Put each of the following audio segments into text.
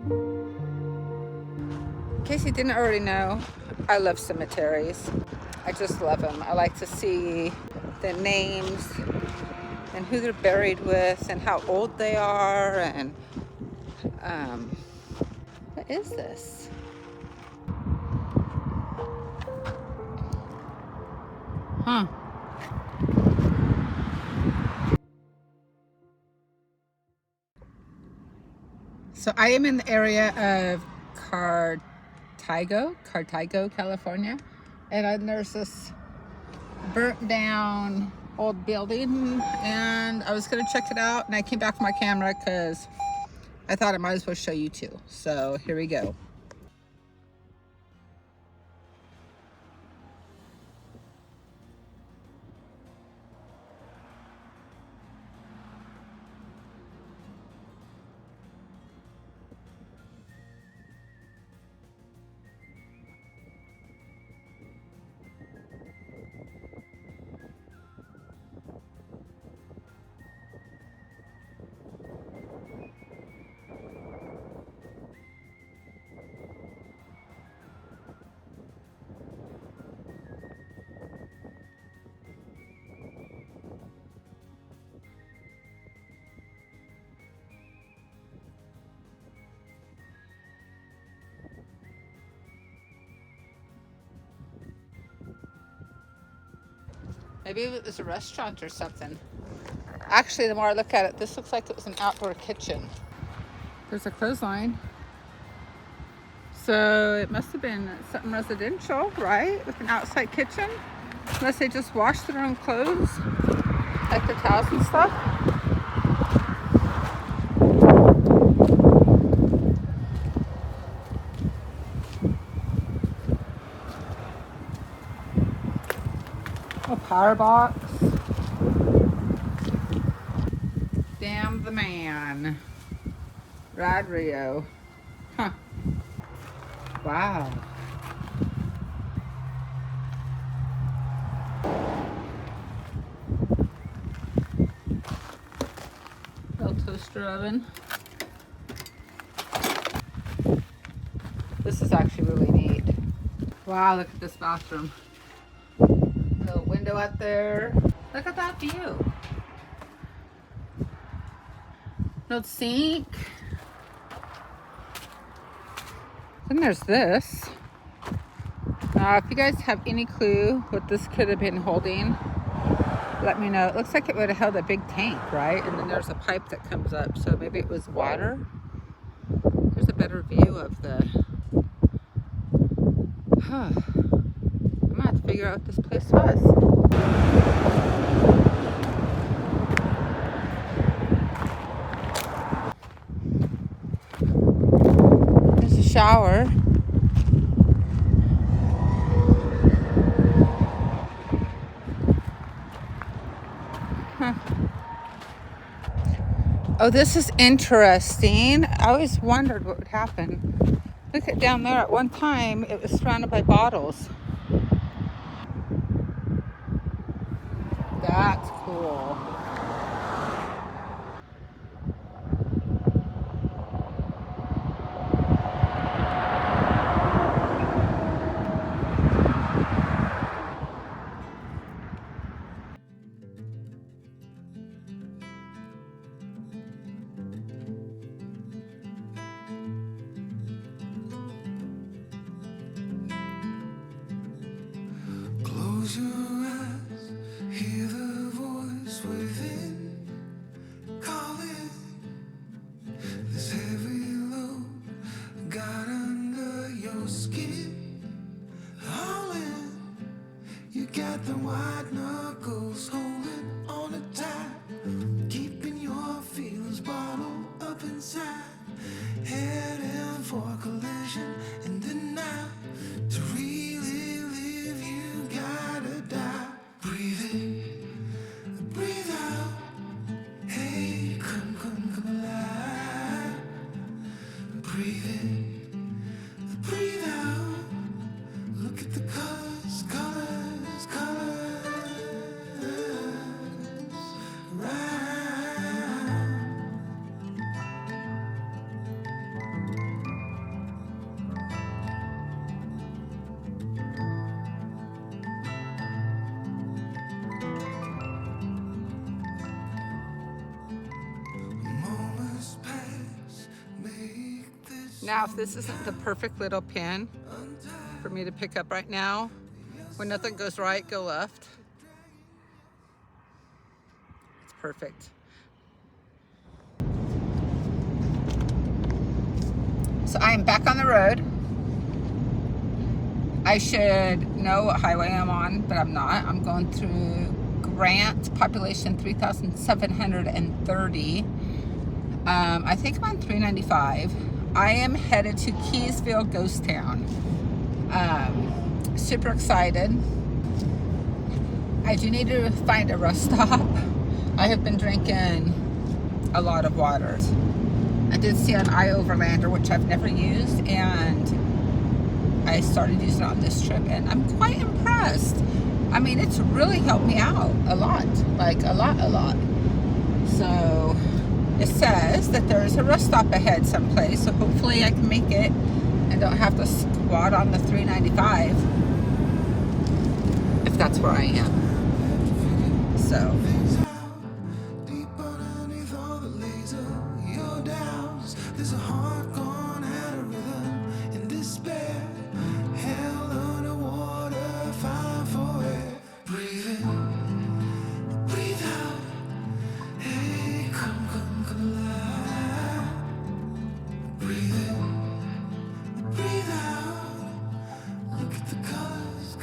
In case you didn't already know, I love cemeteries. I just love them. I like to see the names and who they're buried with and how old they are. And what is this? Huh. So I am in the area of Cartigo, California. And there's this burnt down old building, and I was gonna check it out, and I came back with my camera because I thought I might as well show you too. So here we go. Maybe it was a restaurant or something. Actually, the more I look at it, this looks like it was an outdoor kitchen. There's a clothesline. So it must have been something residential, right? With an outside kitchen. Unless they just washed their own clothes, like the towels and stuff. A power box. Damn the man. Rad Rio. Huh. Wow. Little toaster oven. This is actually really neat. Wow, look at this bathroom. Little window out there. Look at that view. No sink. Then there's this. If you guys have any clue what this could have been holding, let me know. It looks like it would have held a big tank, right? And then there's a pipe that comes up, so maybe it was water. There's a better view of the... I'm gonna have to figure out what this place was. There's a shower. Huh. Oh, this is interesting. I always wondered what would happen. Look at down there. At one time, it was surrounded by bottles. That's cool. Close your eyes, hear the voice within, calling. This heavy load got under your skin, all in. You got the white knuckles holding on it tight, keeping your feelings bottled up inside, heading for collision in the night. To really live, you gotta die. Breathe in, breathe out. Hey, come alive. Breathe in, breathe out. Look at the colors. Now, if this isn't the perfect little pin for me to pick up right now, when nothing goes right, go left. It's perfect. So I am back on the road. I should know what highway I'm on, but I'm not. I'm going through Grant, population 3,730. I think I'm on 395. I am headed to Keysville, Ghost Town. Super excited. I do need to find a rest stop. I have been drinking a lot of water. I did see an iOverlander, which I've never used, and I started using it on this trip, and I'm quite impressed. I mean, it's really helped me out a lot, like a lot. So it says that there's a rest stop ahead someplace, so hopefully I can make it and don't have to squat on the 395 if that's where I am. So Deep underneath all the laser, your downs. There's a heart gone out of rhythm in despair. Hell underwater, fine for air. Breathe in, breathe out. Hey, come alive. Breathe in, breathe out. Look at the colors.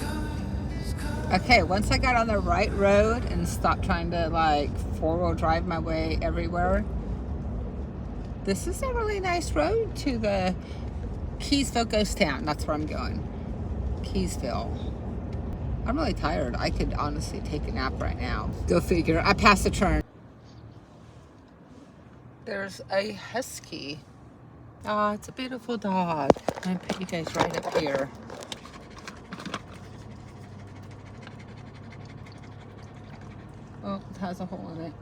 okay, once I got on the right road and stopped trying to like four-wheel drive my way everywhere, this is a really nice road to the Keysville Ghost Town. That's where I'm going. Keysville. I'm really tired. I could honestly take a nap right now. Go figure. I passed the turn. There's a husky. Oh, it's a beautiful dog. I'm gonna put you guys right up here. Oh, it has a hole in it.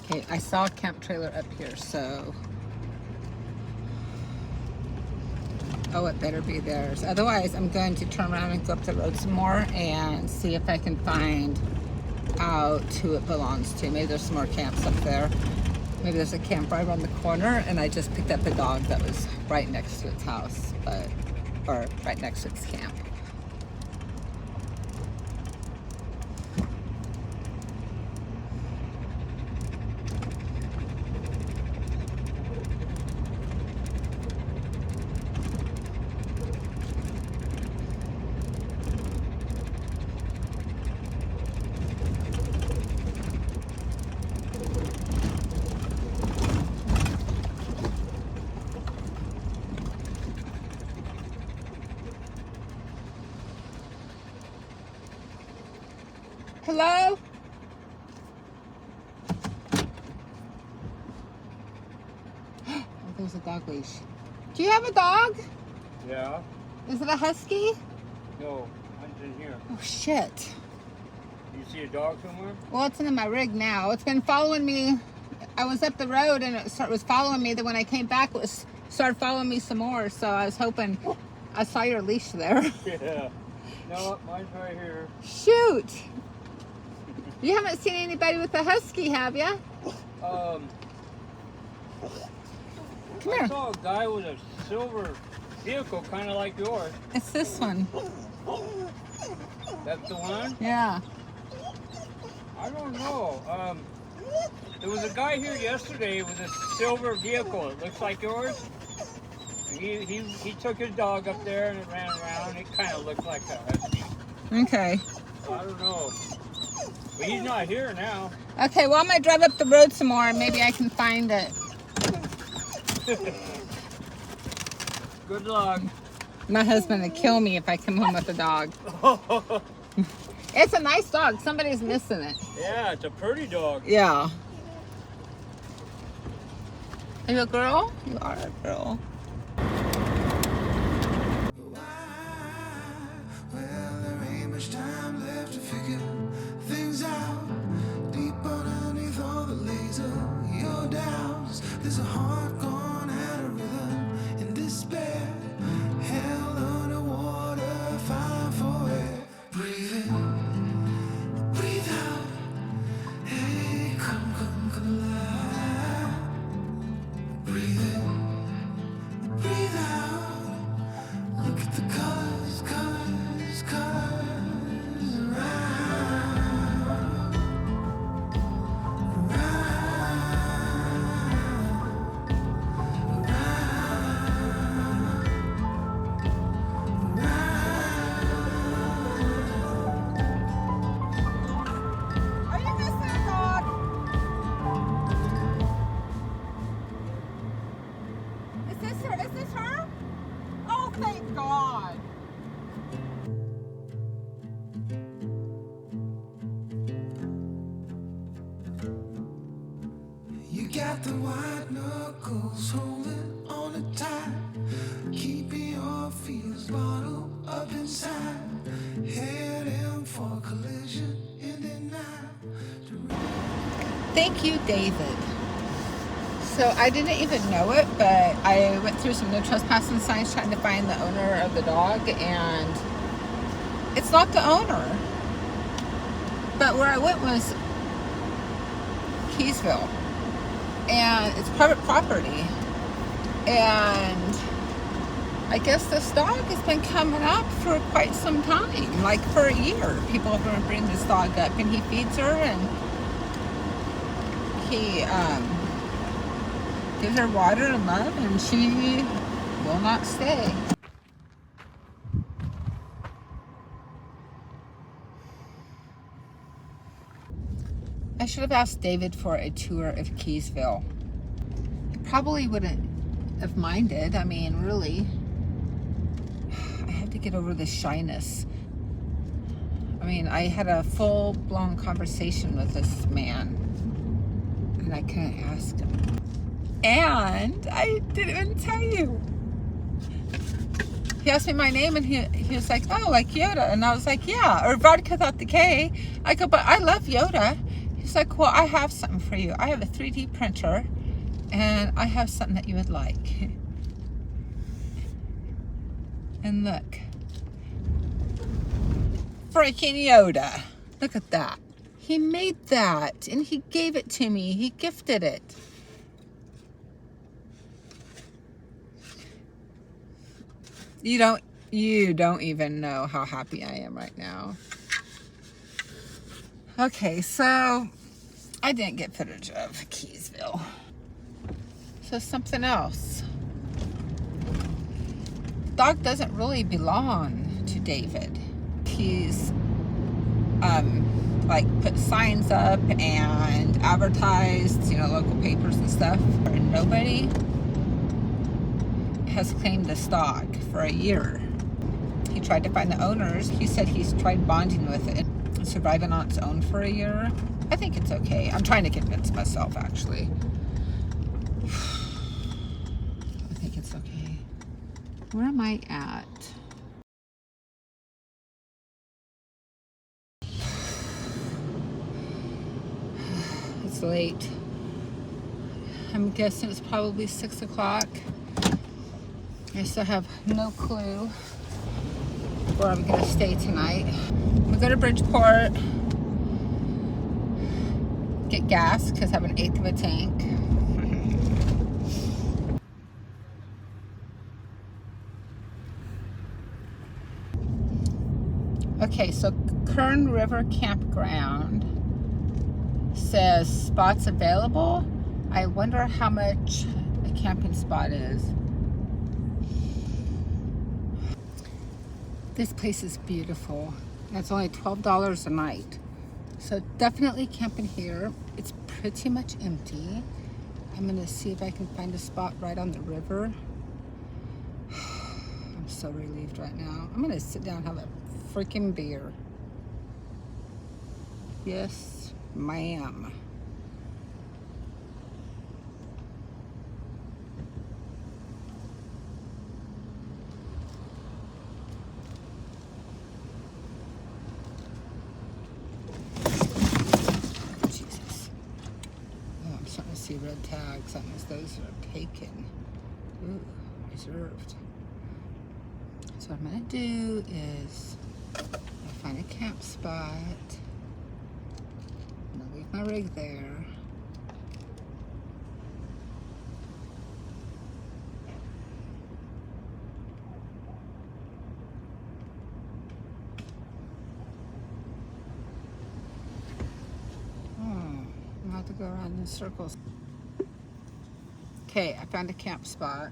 Okay, I saw a camp trailer up here, so... Oh, it better be theirs. Otherwise, I'm going to turn around and go up the road some more and see if I can find out who it belongs to. Maybe there's some more camps up there. Maybe there's a camp right around the corner, and I just picked up a dog that was right next to its house, or right next to its camp. Hello? Oh, there's a dog leash. Do you have a dog? Yeah. Is it a husky? No, mine's in here. Oh, shit. You see a dog somewhere? Well, it's in my rig now. It's been following me. I was up the road and it was following me. Then when I came back, it started following me some more. So I was hoping I saw your leash there. Yeah. No, mine's right here. Shoot. You haven't seen anybody with a husky, have you? Come here. I saw a guy with a silver vehicle, kind of like yours. It's this one. That's the one? Yeah. I don't know. There was a guy here yesterday with a silver vehicle. It looks like yours. He took his dog up there and it ran around. It kind of looked like a husky. Okay. I don't know. But he's not here now. Okay, well, I'm going to drive up the road some more and maybe I can find it. Good luck. My husband would kill me if I come home with a dog. It's a nice dog. Somebody's missing it. Yeah, it's a pretty dog. Yeah. Are you a girl? You are a girl. Well, there ain't much time left to figure things out. Deep underneath all the laser, your downs. There's a heart gone out Is this her? Oh, thank God. You got the white knuckles holding on it tight, keeping your feels bottled up inside, heading for collision in the night. Thank you, David. So I didn't even know it, but I went through some no trespassing signs trying to find the owner of the dog, and it's not the owner. But where I went was Keysville, and it's private property. And I guess this dog has been coming up for quite some time, like for a year. People have been bringing this dog up, and he feeds her, and he gives her water and love, and she will not stay. I should have asked David for a tour of Keysville. He probably wouldn't have minded. I mean, really, I had to get over the shyness. I mean, I had a full-blown conversation with this man, and I couldn't ask him. And I didn't even tell you. He asked me my name, and he was like, oh, like Yoda. And I was like, yeah, or vodka without the K. I go, but I love Yoda. He's like, well, I have something for you. I have a 3D printer, and I have something that you would like. And look. Freaking Yoda. Look at that. He made that, and he gave it to me. He gifted it. You don't even know how happy I am right now. Okay, so I didn't get footage of Keysville. So something else. Dog doesn't really belong to David. He's like put signs up and advertised, local papers and stuff, and nobody has claimed this dog for a year. He tried to find the owners. He said he's tried bonding with it, surviving on its own for a year. I think it's okay. I'm trying to convince myself, actually. I think it's okay. Where am I at? It's late. I'm guessing it's probably 6 o'clock. I still have no clue where I'm gonna stay tonight. I'm gonna go to Bridgeport, get gas, because I have an 1/8 of a tank. Okay, so Kern River Campground says spots available. I wonder how much a camping spot is. This place is beautiful. And it's only $12 a night. So definitely camping here. It's pretty much empty. I'm gonna see if I can find a spot right on the river. I'm so relieved right now. I'm gonna sit down and have a freaking beer. Yes, ma'am. Jesus. Oh, I'm starting to see red tags. That means those are taken. Ooh, reserved. So what I'm gonna do is find a camp spot. I'm gonna leave my rig there. I'll have to go around in circles. Okay, I found a camp spot.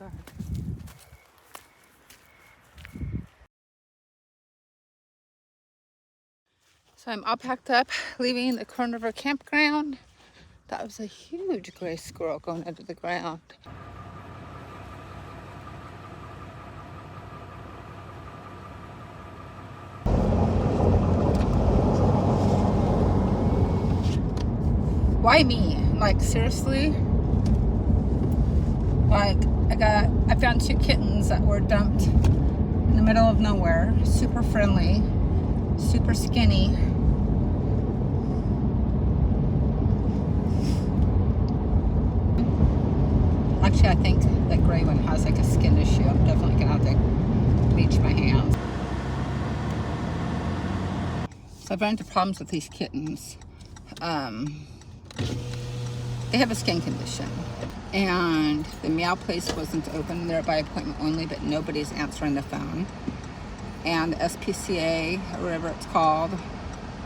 God. So I'm all packed up, leaving the Corn River campground. That was a huge gray squirrel going under the ground. Why me? Like, seriously? Like, I found 2 kittens that were dumped in the middle of nowhere. Super friendly, super skinny. Actually, I think that gray one has like a skin issue. I'm definitely gonna have to bleach my hands. So I've run into problems with these kittens. They have a skin condition, and the meow place wasn't open. They're by appointment only, but nobody's answering the phone. And the SPCA, or whatever it's called,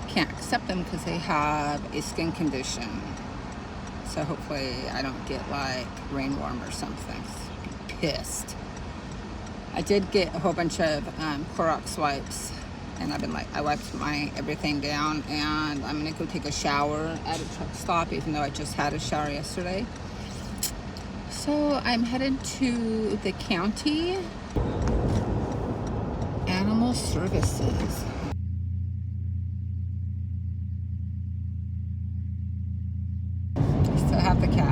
can't accept them because they have a skin condition. So hopefully I don't get like rainworm or something. I'd be pissed. I did get a whole bunch of Clorox wipes, and I've been like, I wiped my everything down, and I'm gonna go take a shower at a truck stop, even though I just had a shower yesterday. So I'm headed to the county animal services. I still have the cat.